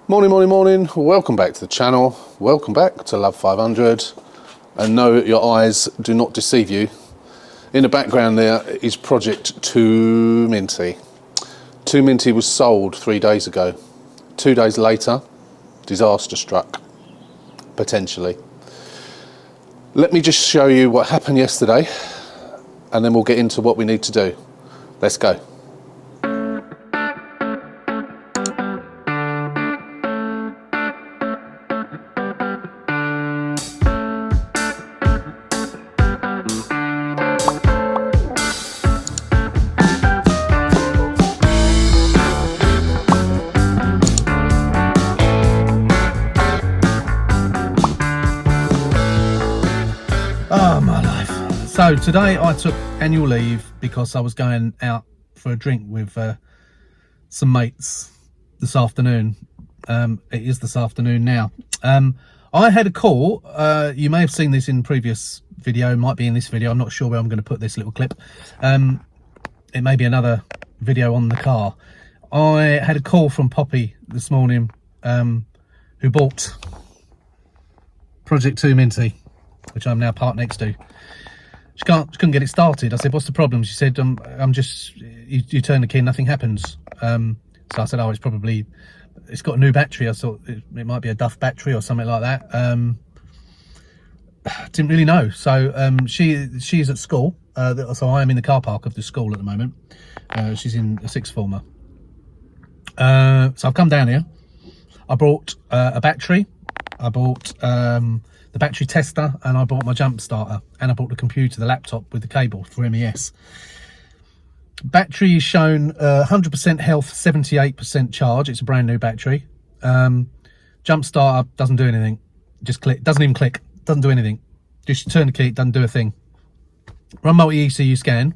Morning. Welcome back to the channel. Welcome back to Love 500. And no, your eyes do not deceive you. In the background there is Project Tooo Minty. Tooo Minty was sold 3 days ago. 2 days later, disaster struck, potentially. Let me just show you what happened yesterday, and then we'll get into what we need to do. Let's go. Oh, my life. So today I took annual leave because I was going out for a drink with some mates this afternoon. It is this afternoon now. I had a call. You may have seen this in previous video, might be in this video. I'm not sure where I'm going to put this little clip. It may be another video on the car. I had a call from Poppy this morning, who bought Project Tooo Minty, which I'm now part next to. She couldn't get it started. I said, what's the problem? She said, I'm just, you turn the key and nothing happens. So I said, oh, it's got a new battery. I thought it might be a Duff battery or something like that. Didn't really know. So she's at school. So I am in the car park of the school at the moment. She's in a sixth former. So I've come down here. I brought a battery. I bought the battery tester, and I bought my jump starter, and I bought the computer, the laptop with the cable for MES. Battery is shown 100% health, 78% charge. It's a brand new battery. Jump starter doesn't do anything. Just click, doesn't even click, doesn't do anything. Just turn the key, it doesn't do a thing. Run multi-ECU scan,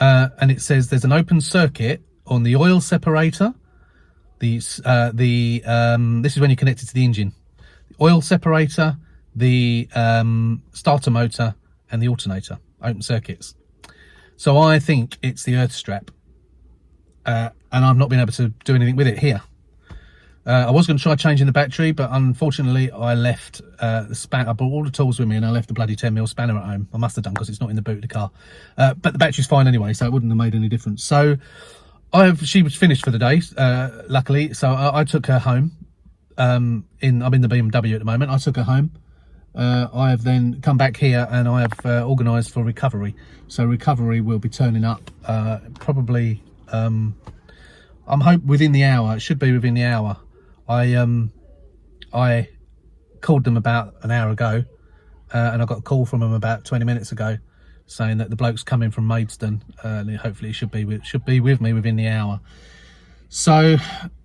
and it says there's an open circuit on the oil separator. This is when you connect it to the engine. The oil separator, the starter motor, and the alternator, open circuits. So I think it's the earth strap, and I've not been able to do anything with it here. I was going to try changing the battery, but unfortunately I left the spanner. I brought all the tools with me, and I left the bloody 10mm spanner at home. I must have done, because it's not in the boot of the car. But the battery's fine anyway, so it wouldn't have made any difference. So she was finished for the day, luckily. So I took her home. I'm in the BMW at the moment. I took her home. I have then come back here, and I have organised for recovery. So recovery will be turning up probably. I'm hope within the hour. It should be within the hour. I called them about an hour ago, and I got a call from them about 20 minutes ago, saying that the bloke's coming from Maidstone, and hopefully it should be with me within the hour. So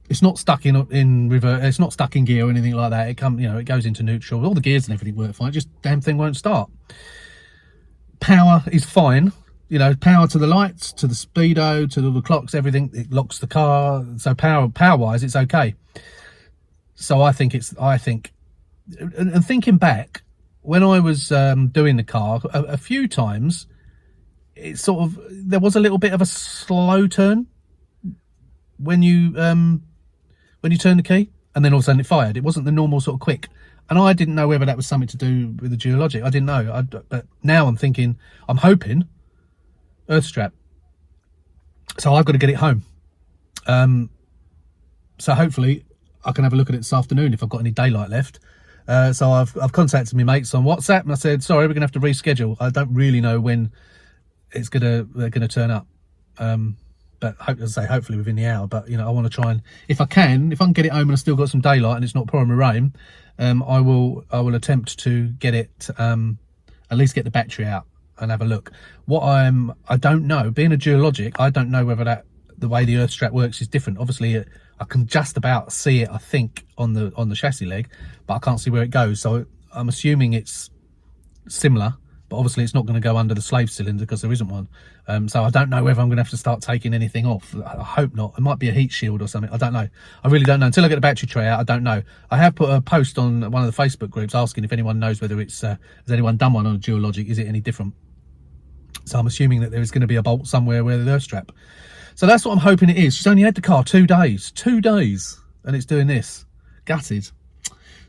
it's not stuck in reverse. It's not stuck in gear or anything like that. It goes into neutral. All the gears and everything work fine. Just damn thing won't start. Power is fine. Power to the lights, to the speedo, to the clocks, everything. It locks the car. So power wise, it's okay. So I think, and thinking back, when I was doing the car, a few times, there was a little bit of a slow turn when you turn the key, and then all of a sudden it fired. It wasn't the normal sort of quick, and I didn't know whether that was something to do with the geologic. I didn't know, but now I'm hoping earth strap. So I've got to get it home. So hopefully I can have a look at it this afternoon if I've got any daylight left. So I've contacted my mates on WhatsApp, and I said, sorry, we're gonna have to reschedule. I don't really know when they're gonna turn up. But hopefully within the hour. But I want to try, and if I can get it home and I still got some daylight and it's not pouring with rain, I will attempt to get it, at least get the battery out and have a look. I don't know, being a geologic, I don't know whether the way the earth strap works is different. Obviously I can just about see it, I think, on the chassis leg, but I can't see where it goes. So I'm assuming it's similar, but obviously it's not going to go under the slave cylinder because there isn't one. So I don't know whether I'm going to have to start taking anything off. I hope not. It might be a heat shield or something. I don't know. I really don't know. Until I get the battery tray out, I don't know. I have put a post on one of the Facebook groups asking if anyone knows whether it's, has anyone done one on a Geologic? Is it any different? So I'm assuming that there is going to be a bolt somewhere where the earth strap. So that's what I'm hoping it is. She's only had the car 2 days, and it's doing this. Gutted.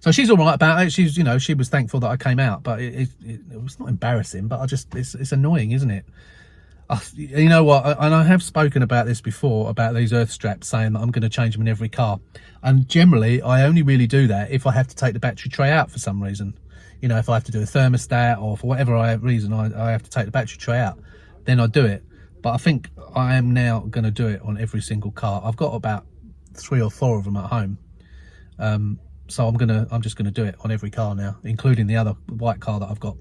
So she's all right about it. She's, you know, she was thankful that I came out, but it was not embarrassing, but it's annoying, isn't it? You know what, and I have spoken about this before, about these earth straps, saying that I'm going to change them in every car, and generally I only really do that if I have to take the battery tray out for some reason. You know, if I have to do a thermostat, or for whatever reason I have to take the battery tray out, then I do it. But I think I am now going to do it on every single car. I've got about 3 or 4 of them at home, so I'm just gonna do it on every car now, including the other white car that I've got.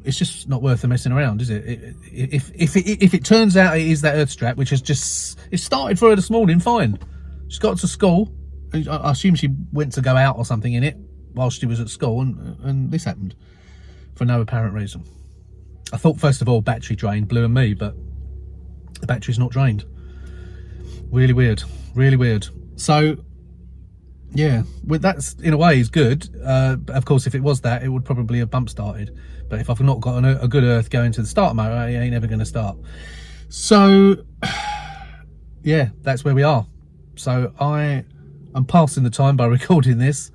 It's just not worth the messing around, is it? If it turns out it is that earth strap, which has just, it started for her this morning fine. She got to school, I assume she went to go out or something in it whilst she was at school, and this happened for no apparent reason. I thought first of all battery drain, blew on me, but the battery's not drained. Really weird, really weird. So yeah, well, that's in a way is good. Of course, if it was that, it would probably have bump started. But if I've not got a good earth going to the starter motor, it ain't never going to start. So yeah, that's where we are. So I am passing the time by recording this,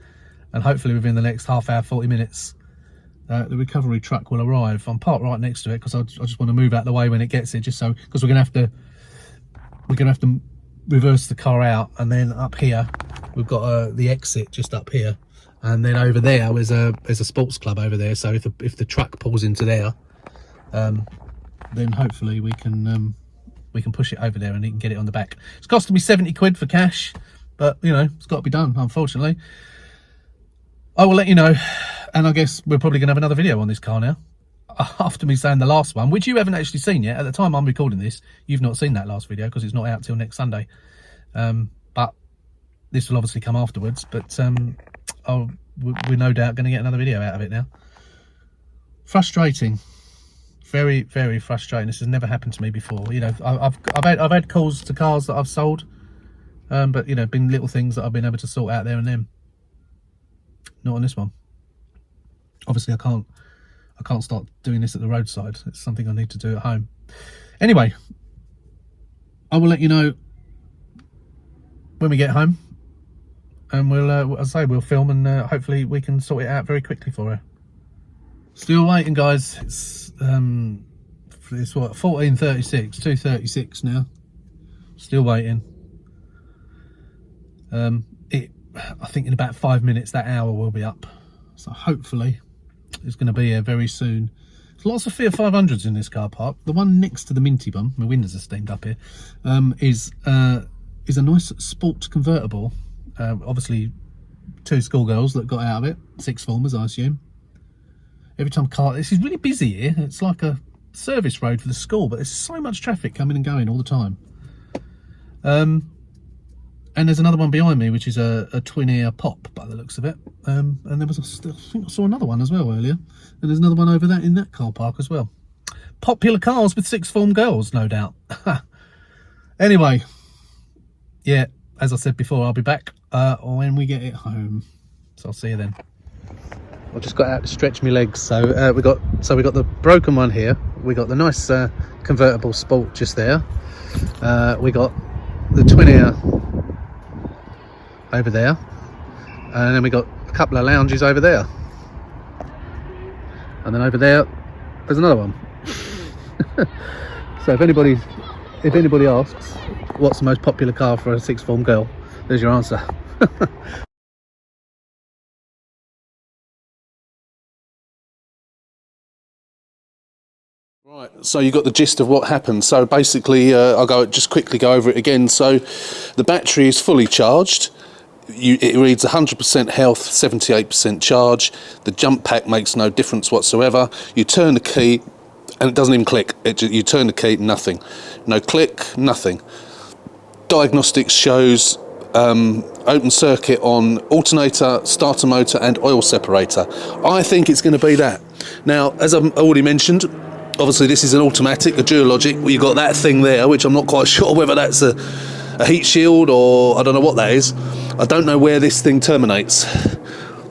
and hopefully within the next half hour, 40 minutes, the recovery truck will arrive. I'm parked right next to it because I just want to move out of the way when it gets here, just so, because we're gonna have to reverse the car out, and then up here we've got the exit just up here, and then over there there's a sports club over there. So if the truck pulls into there, then hopefully we can push it over there and he can get it on the back. It's costing me 70 quid for cash, but you know, it's got to be done, unfortunately. I will let you know, and I guess we're probably gonna have another video on this car now, after me saying the last one, which you haven't actually seen yet. At the time I'm recording this, you've not seen that last video because it's not out till next Sunday. But this will obviously come afterwards, but we're no doubt going to get another video out of it now. Frustrating, very, very frustrating. This has never happened to me before. You know, I've had calls to cars that I've sold, but you know, been little things that I've been able to sort out there and then. Not on this one. Obviously I can't start doing this at the roadside. It's something I need to do at home. Anyway, I will let you know when we get home, and we'll, as I say, we'll film, and hopefully we can sort it out very quickly for her. Still waiting, guys. It's what, 14:36, 2:36 now. Still waiting. I think in about 5 minutes that hour will be up. So hopefully it's going to be here very soon. There's lots of Fiat 500s in this car park. The one next to the Minty one, my windows are steamed up here, is a nice sport convertible. Obviously 2 schoolgirls that got out of it, 6th formers I assume. Every time this is really busy here. It's like a service road for the school, but there's so much traffic coming and going all the time. And there's another one behind me, which is a twin ear pop by the looks of it. And there was I think I saw another one as well earlier. And there's another one over that in that car park as well. Popular cars with 6th form girls, no doubt. Anyway, yeah, as I said before, I'll be back when we get it home. So I'll see you then. I just got out to stretch my legs. So we got the broken one here. We got the nice convertible sport just there. We got the twin ear over there, and then we got a couple of lounges over there, and then over there there's another one. So if anybody asks what's the most popular car for a 6th form girl, there's your answer. Right, so you got the gist of what happened. So basically, I'll just quickly go over it again. So the battery is fully charged. It reads 100% health, 78% charge. The jump pack makes no difference whatsoever. You turn the key and it doesn't even click. You turn the key, nothing. No click, nothing. Diagnostics shows open circuit on alternator, starter motor and oil separator. I think it's going to be that. Now, as I've already mentioned, obviously this is an automatic, a Duologic. Well, you've got that thing there, which I'm not quite sure whether that's a heat shield or I don't know what that is. I don't know where this thing terminates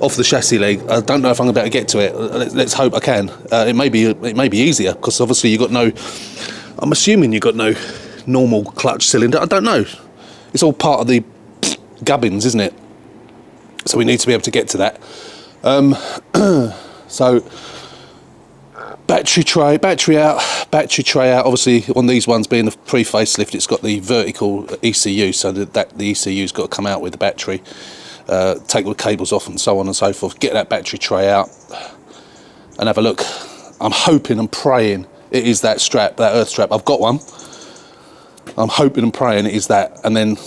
off the chassis leg. I don't know if I'm going to be able to get to it. Let's hope I can. It may be easier because obviously you've got no. I'm assuming you've got no normal clutch cylinder. I don't know. It's all part of the gubbins, isn't it? So we need to be able to get to that. So battery tray out. Obviously, on these ones being a pre-facelift, it's got the vertical ECU, so that the ECU's got to come out with the battery. Take the cables off and so on and so forth. Get that battery tray out and have a look. I'm hoping and praying it is that strap, that earth strap. I've got one. I'm hoping and praying it is that, and then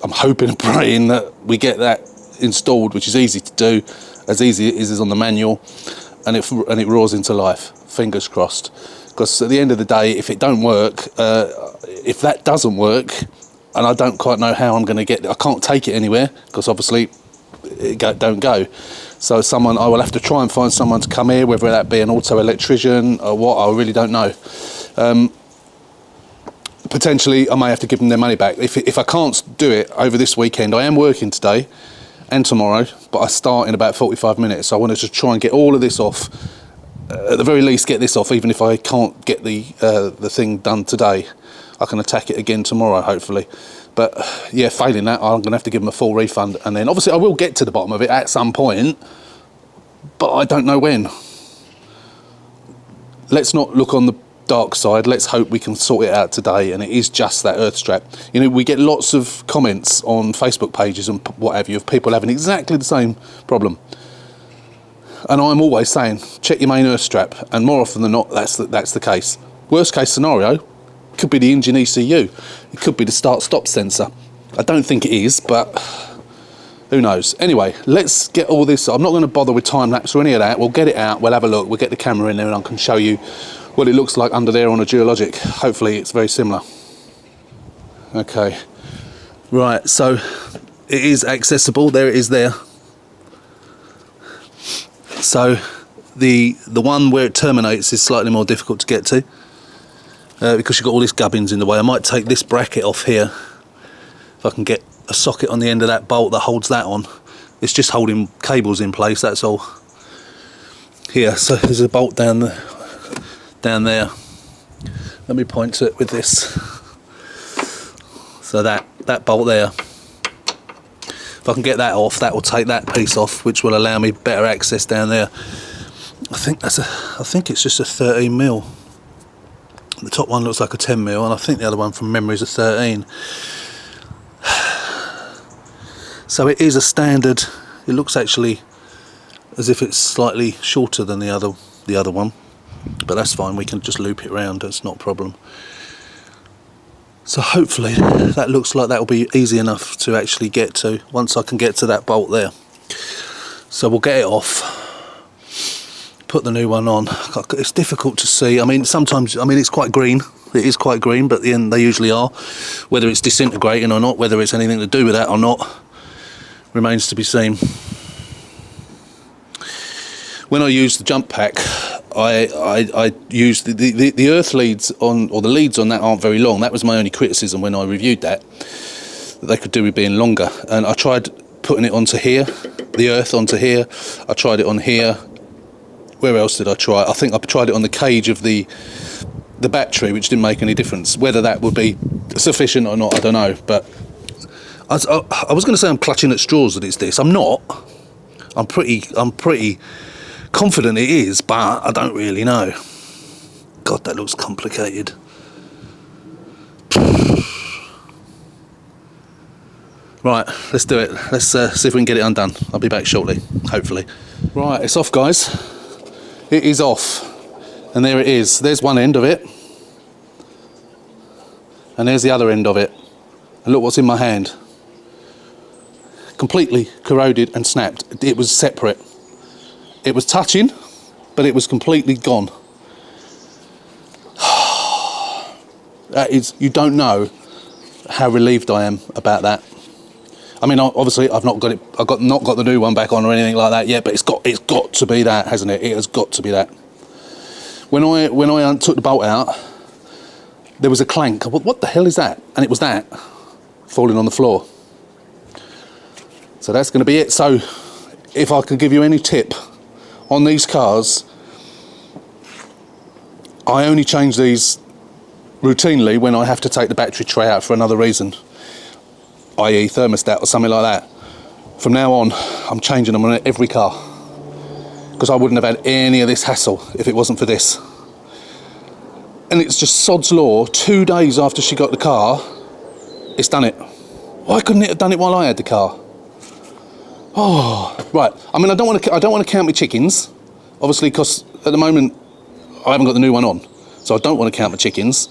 I'm hoping and praying that we get that installed, which is easy to do, as easy as it is on the manual, and it roars into life. Fingers crossed. Because at the end of the day, if it don't work, if that doesn't work, and I don't quite know how I'm going to I can't take it anywhere, because obviously it don't go. So I will have to try and find someone to come here, whether that be an auto electrician or what, I really don't know. Potentially I may have to give them their money back. If I can't do it over this weekend, I am working today and tomorrow, but I start in about 45 minutes. So I wanted to try and get all of this off, at the very least get this off, even if I can't get the thing done today. I can attack it again tomorrow, hopefully. But yeah, failing that, I'm going to have to give them a full refund. And then obviously I will get to the bottom of it at some point, but I don't know when. Let's not look on the dark side. Let's hope we can sort it out today, and it is just that earth strap. You know, we get lots of comments on Facebook pages and what have you of people having exactly the same problem. And I'm always saying, check your main earth strap, and more often than not, that's the case. Worst case scenario, could be the engine ECU. It could be the start-stop sensor. I don't think it is, but who knows. Anyway, let's get all this. I'm not going to bother with time-lapse or any of that. We'll get it out, we'll have a look, we'll get the camera in there, and I can show you what it looks like under there on a Geologic. Hopefully it's very similar. Okay. Right, so it is accessible. There it is there. So the one where it terminates is slightly more difficult to get to. Because you've got all these gubbins in the way. I might take this bracket off here if I can get a socket on the end of that bolt that holds that on. It's just holding cables in place, that's all. Here, so there's a bolt down there. Let me point to it with this. So that bolt there, if I can get that off, that will take that piece off, which will allow me better access down there. I think it's just a 13mm. The top one looks like a 10mm, and I think the other one from memory is a 13. So it is a standard. It looks actually as if it's slightly shorter than the other one, but that's fine. We can just loop it around. That's not a problem. So hopefully that looks like that will be easy enough to actually get to once I can get to that bolt there. So we'll get it off. Put the new one on. It's difficult to see. I mean, sometimes, it's quite green. It is quite green, but at the end they usually are. Whether it's disintegrating or not, whether it's anything to do with that or not, remains to be seen. When I use the jump pack, I use the earth leads on, or the leads on that aren't very long. That was my only criticism when I reviewed that they could do with being longer. And I tried putting it onto here, the earth onto here. I tried it on here. Where else did I try? I think I tried it on the cage of the battery, which didn't make any difference. Whether that would be sufficient or not, I don't know. But I was going to say I'm clutching at straws that it's this. I'm not. I'm pretty confident it is, but I don't really know. God, that looks complicated. Right, let's do it. Let's see if we can get it undone. I'll be back shortly, hopefully. Right, it's off, guys. It is off, and there it is. There's one end of it, and there's the other end of it. And look what's in my hand. Completely corroded and snapped. It was separate. It was touching, but it was completely gone. That is, you don't know how relieved I am about that. I mean, obviously, I've not got it. Not got the new one back on or anything like that yet. But it's got to be that, hasn't it? It has got to be that. When I took the bolt out, there was a clank. What the hell is that? And it was that falling on the floor. So that's going to be it. So, if I could give you any tip on these cars, I only change these routinely when I have to take the battery tray out for another reason, i.e. thermostat or something like that. From now on, I'm changing them on every car, because I wouldn't have had any of this hassle if it wasn't for this. And it's just sod's law. 2 days after she got the car, it's done it. Why couldn't it have done it while I had the car? Oh, right. I mean, I don't want to count my chickens, obviously, because at the moment I haven't got the new one on, so I don't want to count my chickens.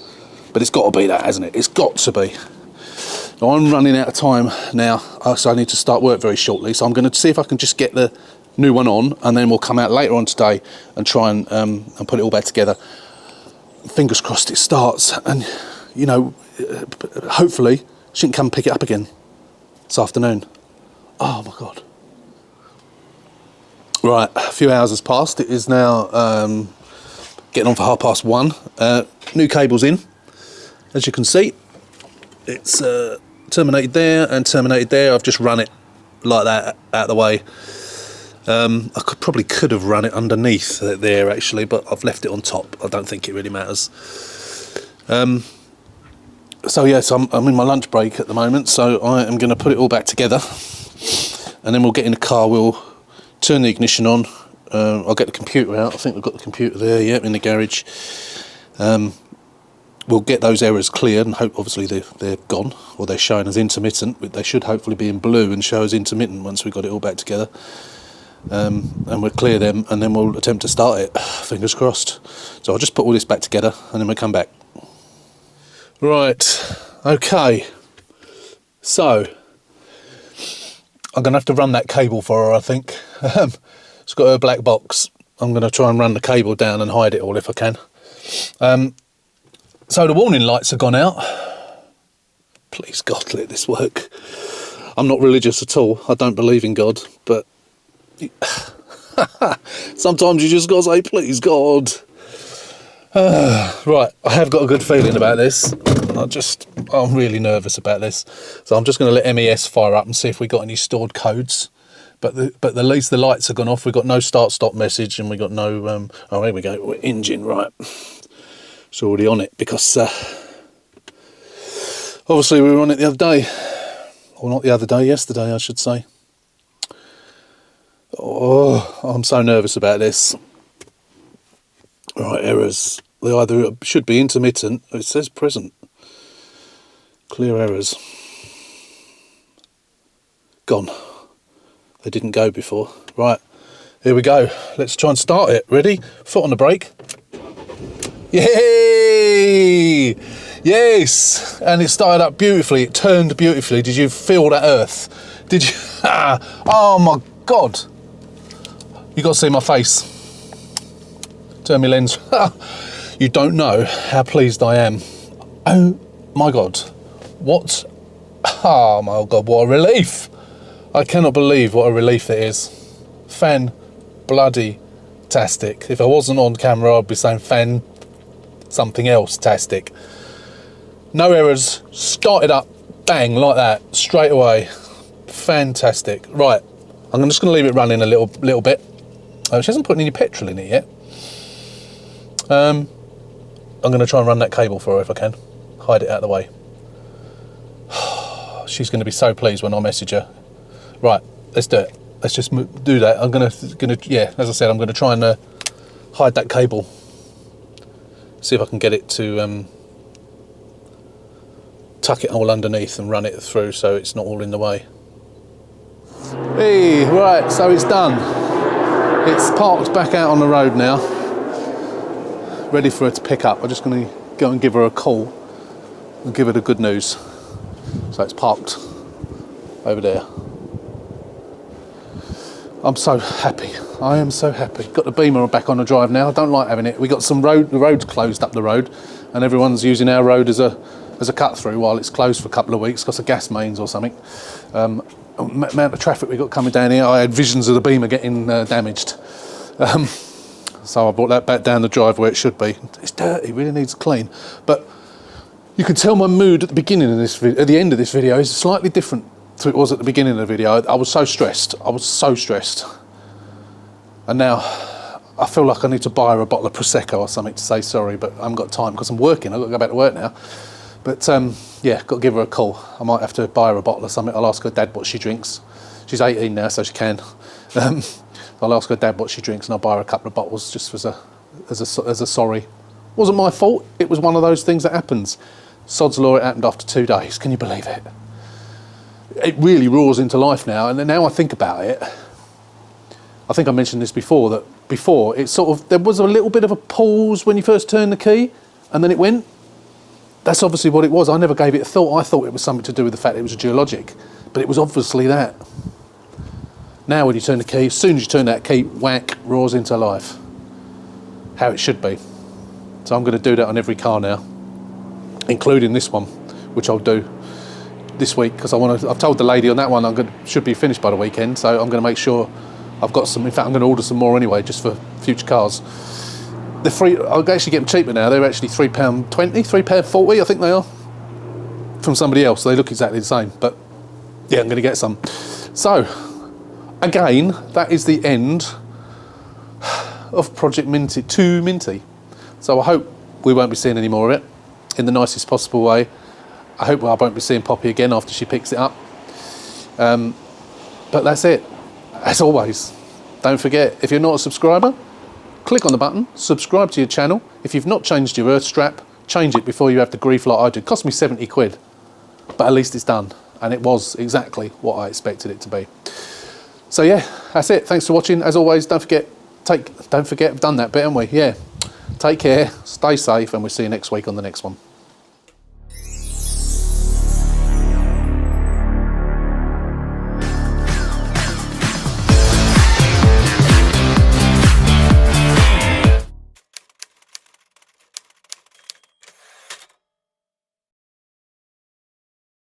But it's got to be that, hasn't it? It's got to be. Now, I'm running out of time now, so I need to start work very shortly. So I'm going to see if I can just get the new one on, and then we'll come out later on today and try and put it all back together. Fingers crossed it starts, and you know, hopefully she can come pick it up again this afternoon. Oh my God. Right, a few hours has passed. It is now getting on for 1:30. New cable's in, as you can see. It's terminated there and terminated there. I've just run it like that out of the way. I probably could have run it underneath there actually, but I've left it on top. I don't think it really matters. So yes, I'm in my lunch break at the moment, so I am going to put it all back together, and then we'll get in the car, we'll turn the ignition on, I'll get the computer out. I think we've got the computer there, yeah, in the garage. We'll get those errors cleared and hope obviously they're gone, or they're showing as intermittent. They should hopefully be in blue and show as intermittent once we've got it all back together. And we'll clear them, and then we'll attempt to start it, fingers crossed. So I'll just put all this back together and then we'll come back. Right, okay, so I'm going to have to run that cable for her, I think. It's got her black box. I'm going to try and run the cable down and hide it all if I can. So the warning lights have gone out. Please God, let this work. I'm not religious at all. I don't believe in God, but sometimes you just got to say, please God. Right, I have got a good feeling about this. I'm really nervous about this. So I'm just going to let MES fire up and see if we got any stored codes. But at least the lights have gone off. We've got no start-stop message, and we got no... oh, here we go. Engine, right. It's already on it, because obviously we were on it the other day. Or not the other day, yesterday, I should say. Oh, I'm so nervous about this. Right, errors. They either should be intermittent, or it says present. Clear errors. Gone. They didn't go before. Right, here we go. Let's try and start it. Ready? Foot on the brake. Yay! Yes! And it started up beautifully. It turned beautifully. Did you feel that earth? Did you? Oh my God! You got to see my face. Turn my lens. You don't know how pleased I am. Oh my God. What? Oh my God, what a relief. I cannot believe what a relief it is. Fan-bloody-tastic. If I wasn't on camera, I'd be saying fan something else tastic. No errors. Started up, bang, like that, straight away. Fantastic. Right, I'm just going to leave it running a little bit. She hasn't put any petrol in it yet. I'm going to try and run that cable for her if I can. Hide it out of the way. She's going to be so pleased when I message her. Right, let's do it. Let's just do that. I'm gonna, yeah, as I said, I'm going to try and hide that cable. See if I can get it to tuck it all underneath and run it through so it's not all in the way. Hey, right, so it's done. It's parked back out on the road now, ready for her to pick up. I'm just going to go and give her a call and give her the good news. So it's parked over there. I'm so happy. I am so happy. Got the Beamer back on the drive now. I don't like having it. We got the road's closed up the road, and everyone's using our road as a cut through while it's closed for a couple of weeks because of gas mains or something. Amount of traffic we got coming down here, I had visions of the Beamer getting damaged. So I brought that back down the drive where it should be. It's dirty, really needs clean. But you can tell my mood at the beginning of this video, at the end of this video, is slightly different to it was at the beginning of the video. I was so stressed. And now I feel like I need to buy her a bottle of Prosecco or something to say sorry, but I haven't got time because I'm working. I've got to go back to work now. But yeah, got to give her a call. I might have to buy her a bottle or something. I'll ask her dad what she drinks. She's 18 now, so she can. I'll ask her dad what she drinks, and I'll buy her a couple of bottles just as a sorry. Wasn't my fault. It was one of those things that happens. Sod's law, it happened after 2 days. Can you believe it? It really roars into life now. And then now I think about it, I think I mentioned this before, that before it sort of, there was a little bit of a pause when you first turned the key, and then it went. That's obviously what it was. I never gave it a thought. I thought it was something to do with the fact it was a geologic, but it was obviously that. Now when you turn the key, as soon as you turn that key, whack, roars into life. How it should be. So I'm going to do that on every car now, including this one, which I'll do this week, because I've told the lady on that one should be finished by the weekend, so I'm going to make sure I've got some. In fact, I'm going to order some more anyway, just for future cars. They're free. I'll actually get them cheaper now. They're actually £3.20, £3.40, I think they are, from somebody else. They look exactly the same, but yeah, I'm going to get some. So again, that is the end of Project Tooo Minty. So I hope we won't be seeing any more of it in the nicest possible way. I hope I won't be seeing Poppy again after she picks it up. But that's it. As always, don't forget, if you're not a subscriber, click on the button, subscribe to your channel. If you've not changed your earth strap, change it before you have the grief like I do. It cost me 70 quid, but at least it's done. And it was exactly what I expected it to be. So yeah, that's it. Thanks for watching. As always, don't forget, I've done that bit, haven't we? Yeah. Take care, stay safe, and we'll see you next week on the next one.